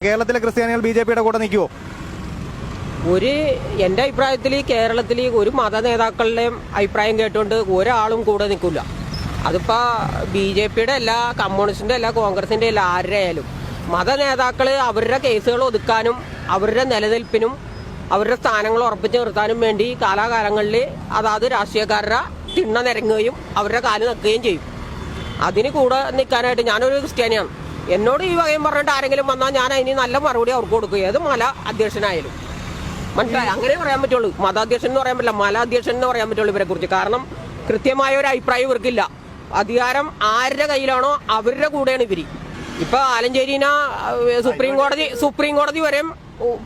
കേരളത്തിലെ ക്രിസ്ത്യാനികൾ ബി.ജെ.പിയുടെ കൂടെ നിൽക്കുമോ? എൻ്റെ അഭിപ്രായത്തിൽ കേരളത്തിൽ ഒരു മത നേതാക്കളുടെയും അഭിപ്രായം കേട്ടുകൊണ്ട് ഒരാളും കൂടെ നിൽക്കില്ല. അതിപ്പോൾ ബി.ജെ.പിയുടെ അല്ല, കമ്മ്യൂണിസ്റ്റിൻ്റെ അല്ല, കോൺഗ്രസിൻ്റെ അല്ല, ആരുടെ ആയാലും മത നേതാക്കൾ അവരുടെ കേസുകൾ ഒതുക്കാനും അവരുടെ നിലനിൽപ്പിനും അവരുടെ സ്ഥാനങ്ങൾ ഉറപ്പിച്ച് നിർത്താനും വേണ്ടി കാലാകാലങ്ങളിൽ അതാത് രാഷ്ട്രീയക്കാരുടെ തിണ്ണ നിരങ്ങുകയും അവരുടെ കാല് നിൽക്കുകയും ചെയ്യും. അതിന് കൂടെ നിൽക്കാനായിട്ട് ഞാനൊരു ക്രിസ്ത്യാനിയാണ്. എന്നോട് ഈ വകയും പറഞ്ഞിട്ട് ആരെങ്കിലും വന്നാൽ ഞാൻ അതിന് നല്ല മറുപടി അവർക്ക് കൊടുക്കും, ഏത് മല അധ്യക്ഷനായാലും. മനസ്സിലായി? അങ്ങനെ പറയാൻ പറ്റുള്ളൂ. മതാധ്യക്ഷൻ എന്ന് പറയാൻ പറ്റില്ല, മല അധ്യക്ഷൻ എന്ന് പറയാൻ പറ്റുള്ളൂ ഇവരെ കുറിച്ച്. കാരണം കൃത്യമായ ഒരു അഭിപ്രായം ഇവർക്കില്ല. അധികാരം ആരുടെ കയ്യിലാണോ അവരുടെ കൂടെയാണ് ഇവര്. ഇപ്പൊ ആലഞ്ചേരിനെ സുപ്രീം കോടതി വരെ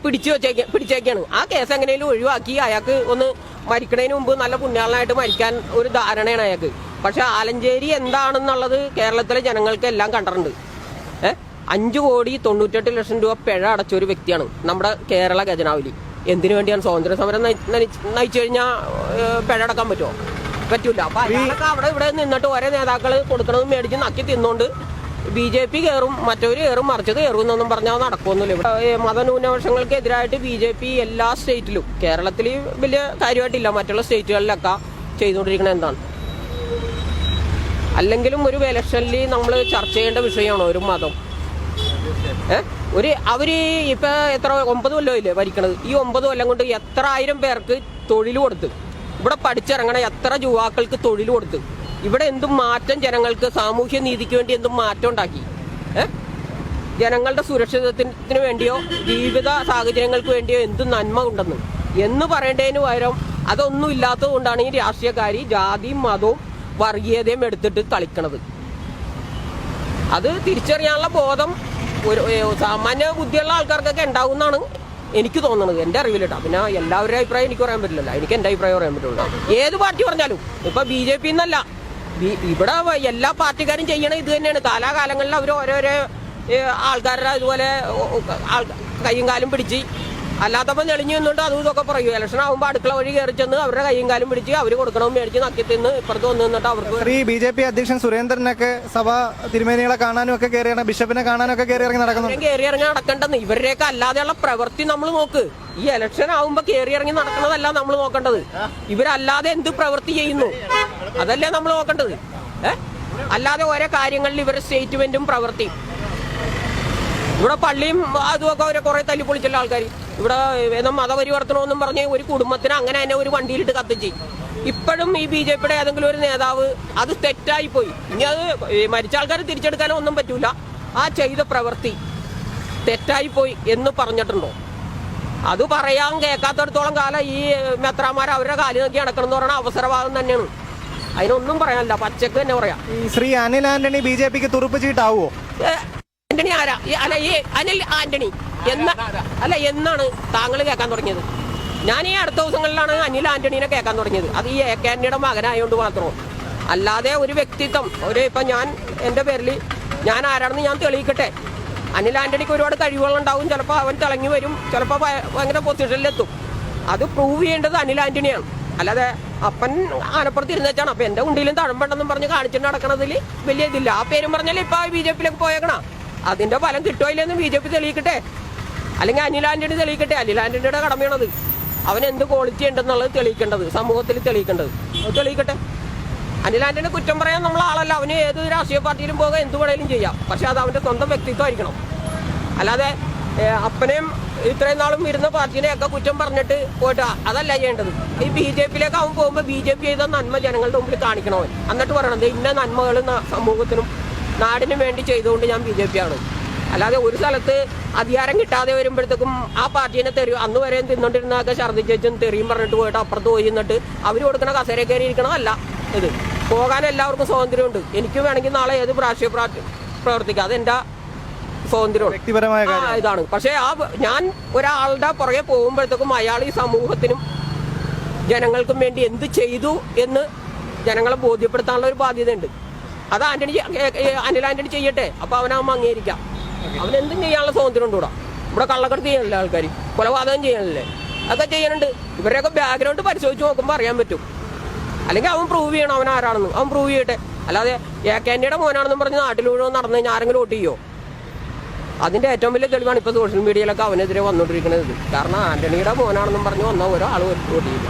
പിടിച്ചേക്കാണ്. ആ കേസ് എങ്ങനെയും ഒഴിവാക്കി അയാൾക്ക് ഒന്ന് മരിക്കണതിന് മുമ്പ് നല്ല പുണ്യാളനായിട്ട് മരിക്കാൻ ഒരു ധാരണയാണ് അയാൾക്ക്. പക്ഷെ ആലഞ്ചേരി എന്താണെന്നുള്ളത് കേരളത്തിലെ ജനങ്ങൾക്ക് എല്ലാം കണ്ടിട്ടുണ്ട്. 5,98,00,000 രൂപ പിഴ അടച്ച ഒരു വ്യക്തിയാണ് നമ്മുടെ കേരള ഖജനാവിൽ. എന്തിനു വേണ്ടിയാണ്? സ്വാതന്ത്ര്യ സമരം നയിച്ചു കഴിഞ്ഞാൽ പിഴ അടക്കാൻ പറ്റുമോ? പറ്റൂല. അപ്പൊ അയാളൊക്കെ അവിടെ ഇവിടെ നിന്നിട്ട് ഓരോ നേതാക്കൾ കൊടുക്കണതും മേടിച്ച് നക്കി തിന്നുകൊണ്ട് ബി.ജെ.പി കയറും, മറ്റവര് കയറും, മറിച്ചത് കയറും എന്നൊന്നും പറഞ്ഞാൽ നടക്കുമൊന്നുമില്ല. ഇവിടെ മതന്യൂനപക്ഷങ്ങൾക്കെതിരായിട്ട് ബി.ജെ.പി എല്ലാ സ്റ്റേറ്റിലും, കേരളത്തിൽ വലിയ കാര്യമായിട്ടില്ല, മറ്റുള്ള സ്റ്റേറ്റുകളിലൊക്കെ ചെയ്തുകൊണ്ടിരിക്കുന്നത് എന്താണ്? അല്ലെങ്കിലും ഒരു ഇലക്ഷനിൽ നമ്മൾ ചർച്ച ചെയ്യേണ്ട വിഷയമാണോ ഒരു മതം? അവര് ഇപ്പൊ എത്ര 9 കൊല്ലമില്ലേ ഭരിക്കണത്? ഈ 9 കൊല്ലം കൊണ്ട് എത്ര ആയിരം പേർക്ക് തൊഴിൽ കൊടുത്ത്, ഇവിടെ പഠിച്ചിറങ്ങണ എത്ര യുവാക്കൾക്ക് തൊഴിൽ കൊടുത്ത്, ഇവിടെ എന്തും മാറ്റം ജനങ്ങൾക്ക്, സാമൂഹ്യ നീതിക്ക് വേണ്ടി എന്തും മാറ്റം ഉണ്ടാക്കി. ജനങ്ങളുടെ സുരക്ഷിതത്വത്തിന് വേണ്ടിയോ ജീവിത സാഹചര്യങ്ങൾക്ക് വേണ്ടിയോ എന്തും നന്മ ഉണ്ടെന്ന് എന്ന് പറയേണ്ടതിന് പകരം അതൊന്നും ഇല്ലാത്തത് കൊണ്ടാണ് ഈ രാഷ്ട്രീയക്കാരി ജാതിയും മതവും വർഗീയതയും എടുത്തിട്ട് കളിക്കണത്. അത് തിരിച്ചറിയാനുള്ള ബോധം ഒരു സാമാന്യ ബുദ്ധിയുള്ള ആൾക്കാർക്കൊക്കെ ഉണ്ടാവുമെന്നാണ് എനിക്ക് തോന്നുന്നത്, എൻ്റെ അറിവിലിട്ടാ. പിന്നെ എല്ലാവരുടെ അഭിപ്രായം എനിക്ക് പറയാൻ പറ്റില്ലല്ലോ, എനിക്ക് എൻ്റെ അഭിപ്രായം പറയാൻ പറ്റുള്ളൂ. ഏത് പാർട്ടി പറഞ്ഞാലും ഇപ്പൊ ബി.ജെ.പി എന്നല്ല, ഇവിടെ എല്ലാ പാർട്ടിക്കാരും ചെയ്യണ ഇത് തന്നെയാണ്. കാലാകാലങ്ങളിൽ അവർ ഓരോരോ ആൾക്കാരുടെ ഇതുപോലെ കയ്യും കാലും പിടിച്ച്, അല്ലാത്തപ്പോൾ തെളിഞ്ഞു നിന്നിട്ട് അതും ഇതൊക്കെ പറയൂ. ഇലക്ഷൻ ആകുമ്പോൾ അടുക്കള വഴി കയറി ചെന്ന് അവരുടെ കയ്യും കാലും പിടിച്ച് അവർ കൊടുക്കണം മേടിച്ച് നക്കി തിന്ന് ഇപ്പുറത്ത് വന്ന് നിന്നിട്ട് അവർക്ക്. ഈ ബി.ജെ.പി അധ്യക്ഷൻ സുരേന്ദ്രനൊക്കെ സഭ തിരുമേനികളെ കാണാനും ഒക്കെ കയറിയാണ്, ബിഷപ്പിനെ കാണാനൊക്കെ കയറി ഇറങ്ങി നടക്കേണ്ടെന്ന്. ഇവരുടെയൊക്കെ അല്ലാതെയുള്ള പ്രവൃത്തി നമ്മൾ നോക്ക്. ഈ ഇലക്ഷൻ ആകുമ്പോൾ കയറി ഇറങ്ങി നടക്കുന്നതല്ല നമ്മൾ നോക്കേണ്ടത്, ഇവരല്ലാതെ എന്ത് പ്രവൃത്തി ചെയ്യുന്നു അതല്ലേ നമ്മൾ നോക്കേണ്ടത്. അല്ലാതെ ഓരോ കാര്യങ്ങളിൽ ഇവരുടെ സ്റ്റേറ്റ്മെന്റും പ്രവൃത്തിയും. ഇവിടെ പള്ളിയും അതുമൊക്കെ അവരെ കുറെ തല്ലിപ്പൊളിച്ചുള്ള ആൾക്കാർ ഇവിടെ മതപരിവർത്തനമൊന്നും പറഞ്ഞ് ഒരു കുടുംബത്തിന് അങ്ങനെ തന്നെ ഒരു വണ്ടിയിലിട്ട് കത്തിച്ച്. ഇപ്പോഴും ഈ ബി.ജെ.പിയുടെ ഏതെങ്കിലും ഒരു നേതാവ് അത് തെറ്റായി പോയി, ഇനി അത് മരിച്ച ആൾക്കാർ തിരിച്ചെടുക്കാനോ ഒന്നും പറ്റൂല, ആ ചെയ്ത പ്രവൃത്തി തെറ്റായി പോയി എന്ന് പറഞ്ഞിട്ടുണ്ടോ? അത് പറയാൻ കേൾക്കാത്തടത്തോളം കാലം ഈ മെത്രാമാർ അവരുടെ കാലി നോക്കി നടക്കണം എന്ന് പറയുന്ന അവസരവാദം തന്നെയാണ്. അതിനൊന്നും പറയാനില്ല, പച്ചക്ക് തന്നെ പറയാം. ശ്രീ അനിൽ ആന്റണി ബി.ജെ.പിക്ക് തുറുപ്പ് ചീട്ടാവോ? ആന്റണി ആരാ? അല്ല, ഈ അനിൽ ആന്റണി എന്നാണ് താങ്കൾ കേൾക്കാൻ തുടങ്ങിയത്? ഞാൻ ഈ അടുത്ത ദിവസങ്ങളിലാണ് അനിൽ ആന്റണീനെ കേൾക്കാൻ തുടങ്ങിയത്. അത് ഈ എ.കെ. ആന്റണിയുടെ മകനായതുകൊണ്ട് മാത്രമോ, അല്ലാതെ ഒരു വ്യക്തിത്വം ഇപ്പം ഞാൻ എൻ്റെ പേരിൽ ഞാൻ ആരാണെന്ന് ഞാൻ തെളിയിക്കട്ടെ. അനിൽ ആന്റണിക്ക് ഒരുപാട് കഴിവുകളുണ്ടാവും, ചിലപ്പോൾ അവൻ തിളങ്ങി വരും, ചിലപ്പോൾ ഭയങ്കര പൊസിഷനിലെത്തും. അത് പ്രൂവ് ചെയ്യേണ്ടത് അനിൽ ആന്റണിയാണ്. അല്ലാതെ അപ്പൻ ആനപ്പുറത്ത് ഇരുന്നേച്ചാണ് അപ്പം എൻ്റെ ഉണ്ടിയിലും തഴമ്പണ്ടെന്നും പറഞ്ഞ് കാണിച്ചിട്ട് നടക്കണതിൽ വലിയ ഇതില്ല. ആ പേരും പറഞ്ഞാൽ ഇപ്പം ബി.ജെ.പിയിലേക്ക് പോയേക്കണ. അതിന്റെ ഫലം കിട്ടുമോ ഇല്ലെന്ന് ബി.ജെ.പി തെളിയിക്കട്ടെ, അല്ലെങ്കിൽ അനിൽ ആന്റണി തെളിയിക്കട്ടെ. അനിൽ ആന്റണിയുടെ കടമയാണത്. അവൻ എന്ത് ക്വാളിറ്റി ഉണ്ടെന്നുള്ളത് തെളിയിക്കേണ്ടത്, സമൂഹത്തിൽ തെളിയിക്കേണ്ടത്. തെളിയിക്കട്ടെ. അനിൽ ആന്റണി കുറ്റം പറയാൻ നമ്മൾ ആളല്ല. അവന് ഏത് രാഷ്ട്രീയ പാർട്ടിയിലും പോകാൻ എന്ത് വേണേലും ചെയ്യാം. പക്ഷെ അത് അവന്റെ സ്വന്തം വ്യക്തിത്വമായിരിക്കണം. അല്ലാതെ അപ്പനെയും ഇത്രയും നാളും ഇരുന്ന പാർട്ടിനെയൊക്കെ കുറ്റം പറഞ്ഞിട്ട് പോയിട്ട് അതല്ല ചെയ്യേണ്ടത്. ഈ ബി.ജെ.പിയിലേക്ക് അവൻ പോകുമ്പോൾ ബി.ജെ.പി ചെയ്ത നന്മ ജനങ്ങളുടെ മുമ്പിൽ കാണിക്കണം അവൻ. എന്നിട്ട് പറയണത് ഇന്ന നന്മകൾ സമൂഹത്തിനും നാടിനും വേണ്ടി ചെയ്തുകൊണ്ട് ഞാൻ ബി.ജെ.പി ആണ്. അല്ലാതെ ഒരു സ്ഥലത്ത് അധികാരം കിട്ടാതെ വരുമ്പോഴത്തേക്കും ആ പാർട്ടീനെ തെറിയും അന്ന് വരെ തിന്നോണ്ടിരുന്നതൊക്കെ ഛർദ്ദിച്ചും തെറിയും പറഞ്ഞിട്ട് പോയിട്ട് അപ്പുറത്ത് പോയി നിന്നിട്ട് അവർ കൊടുക്കണ കസേര കയറി ഇരിക്കണമല്ല ഇത്. പോകാൻ എല്ലാവർക്കും സ്വാതന്ത്ര്യമുണ്ട്. എനിക്ക് വേണമെങ്കിൽ നാളെ ഏത് രാഷ്ട്രീയ പ്രവർത്തിക്കാം, അതെൻ്റെ സ്വാതന്ത്ര്യമാണ്, വ്യക്തിപരമായ ഇതാണ്. പക്ഷേ ഞാൻ ഒരാളുടെ പുറകെ പോകുമ്പോഴത്തേക്കും അയാൾ ഈ സമൂഹത്തിനും ജനങ്ങൾക്കും വേണ്ടി എന്ത് ചെയ്തു എന്ന് ജനങ്ങളെ ബോധ്യപ്പെടുത്താനുള്ള ഒരു ബാധ്യതയുണ്ട്. അത് അനിൽ ആന്റണി ചെയ്യട്ടെ, അപ്പൊ അവനാകുമ്പോൾ അംഗീകരിക്കാം. അവനെന്തും ചെയ്യാനുള്ള സ്വാതന്ത്ര്യം ഉണ്ട്. ഇവിടെ കള്ളക്കടത്ത് ചെയ്യാനല്ലേ ആൾക്കാർ, കൊലപാതകം ചെയ്യാനല്ലേ, അതൊക്കെ ചെയ്യാനുണ്ട്. ഇവരുടെയൊക്കെ ബാക്ക്ഗ്രൗണ്ട് പരിശോധിച്ച് നോക്കുമ്പോൾ അറിയാൻ പറ്റും. അല്ലെങ്കിൽ അവൻ പ്രൂവ് ചെയ്യണം അവൻ ആരാണെന്ന്, അവൻ പ്രൂവ് ചെയ്യട്ടെ. അല്ലാതെ എ.കെ. ആന്റണിയുടെ മോനാണെന്നും പറഞ്ഞ് നാട്ടിൽ മുഴുവൻ നടന്നു കഴിഞ്ഞാൽ ആരെങ്കിലും വോട്ട് ചെയ്യോ? അതിന്റെ ഏറ്റവും വലിയ തെളിവാണ് ഇപ്പോൾ സോഷ്യൽ മീഡിയയിലൊക്കെ അവനെതിരെ വന്നുകൊണ്ടിരിക്കുന്നത്. കാരണം ആന്റണിയുടെ മോനാണെന്നും പറഞ്ഞു വന്ന ഒരാൾ വോട്ട് ചെയ്യില്ല.